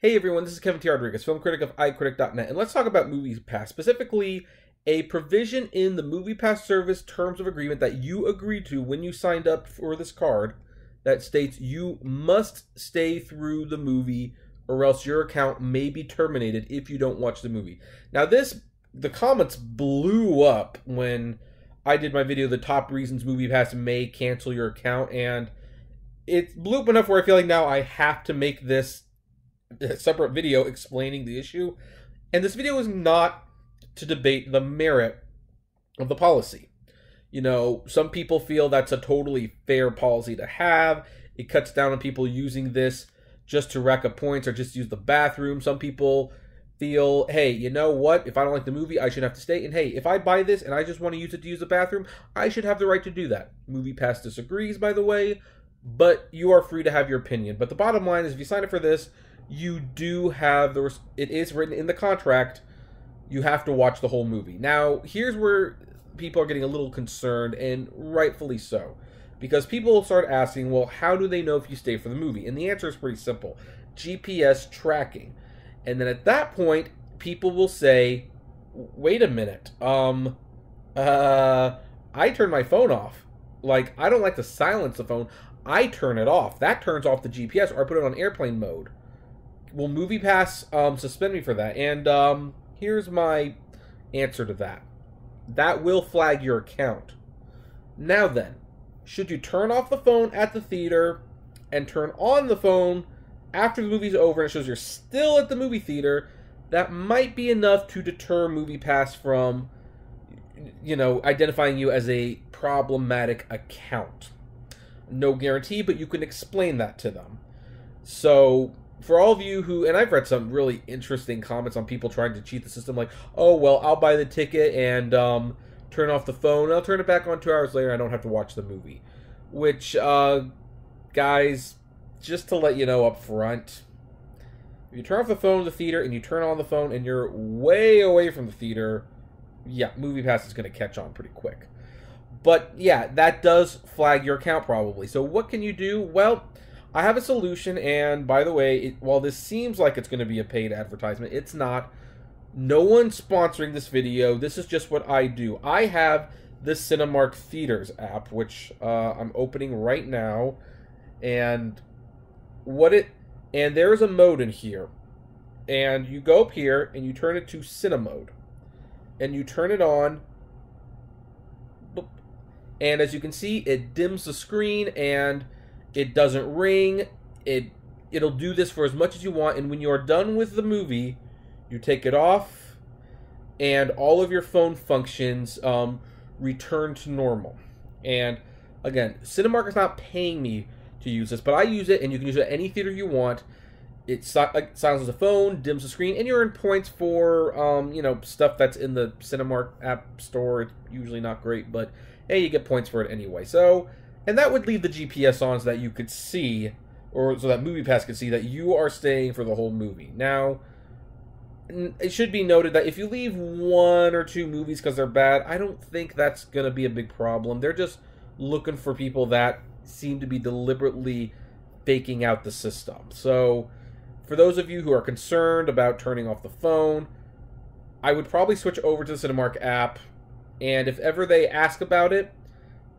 Hey everyone, this is Kevin T. Rodriguez, film critic of iCritic.net, and let's talk about MoviePass, specifically a provision in the MoviePass service terms of agreement that you agreed to when you signed up for this card that states you must stay through the movie or else your account may be terminated if you don't watch the movie. Now the comments blew up when I did my video, the top reasons MoviePass may cancel your account, and it blew up enough where I feel like now I have to make this a separate video explaining the issue. And this video is not to debate the merit of the policy. You know, some people feel that's a totally fair policy to have. It cuts down on people using this just to rack up points or just use the bathroom. Some people feel, hey, you know what? If I don't like the movie, I should have to stay. And hey, if I buy this and I just want to use it to use the bathroom, I should have the right to do that. MoviePass disagrees, by the way, but you are free to have your opinion. But the bottom line is, if you sign up for this, you do have it is written in the contract, you have to watch the whole movie. Now, here's where people are getting a little concerned, and rightfully so. Because people start asking, well, how do they know if you stay for the movie? And the answer is pretty simple. GPS tracking. And then at that point, people will say, wait a minute, I turn my phone off. Like, I don't like to silence the phone. I turn it off. That turns off the GPS, or I put it on airplane mode. Will MoviePass suspend me for that? And here's my answer to that. That will flag your account. Now then, should you turn off the phone at the theater and turn on the phone after the movie's over and it shows you're still at the movie theater, that might be enough to deter MoviePass from, you know, identifying you as a problematic account. No guarantee, but you can explain that to them. So, for all of you who, and I've read some really interesting comments on people trying to cheat the system, like, oh, well, I'll buy the ticket and turn off the phone. I'll turn it back on 2 hours later. I don't have to watch the movie. Which, guys, just to let you know up front, if you turn off the phone in the theater and you turn on the phone and you're way away from the theater, yeah, MoviePass is going to catch on pretty quick. But, yeah, that does flag your account probably. So what can you do? Well, I have a solution, and by the way, while this seems like it's going to be a paid advertisement, it's not. No one's sponsoring this video. This is just what I do. I have the Cinemark Theaters app, which I'm opening right now, and there's a mode in here, and you go up here and you turn it to Cine mode, and you turn it on, and as you can see, it dims the screen and it doesn't ring. It'll do this for as much as you want, and when you're done with the movie, you take it off, and all of your phone functions return to normal. And again, Cinemark is not paying me to use this, but I use it, and you can use it at any theater you want. It silences the phone, dims the screen, and you earn points for you know, stuff that's in the Cinemark app store. It's usually not great, but hey, you get points for it anyway. So. And that would leave the GPS on so that you could see, or so that MoviePass could see that you are staying for the whole movie. Now, it should be noted that if you leave 1 or 2 movies because they're bad, I don't think that's going to be a big problem. They're just looking for people that seem to be deliberately faking out the system. So, for those of you who are concerned about turning off the phone, I would probably switch over to the Cinemark app, and if ever they ask about it,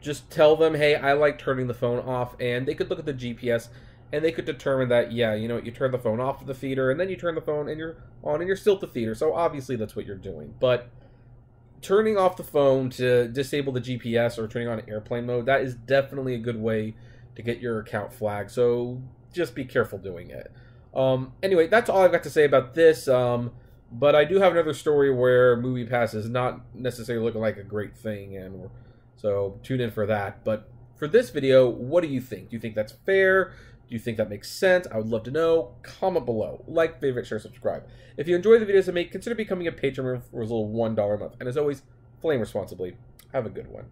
just tell them, hey, I like turning the phone off, and they could look at the GPS, and they could determine that, yeah, you know what, you turn the phone off at the theater, and then you turn the phone, and you're on, and you're still at the theater, so obviously that's what you're doing. But turning off the phone to disable the GPS or turning on airplane mode, that is definitely a good way to get your account flagged, so just be careful doing it. Anyway, that's all I've got to say about this, but I do have another story where MoviePass is not necessarily looking like a great thing, and so tune in for that. But for this video, what do you think? Do you think that's fair? Do you think that makes sense? I would love to know. Comment below. Like, favorite, share, subscribe. If you enjoy the videos I make, consider becoming a patron for as little $1 a month. And as always, flame responsibly. Have a good one.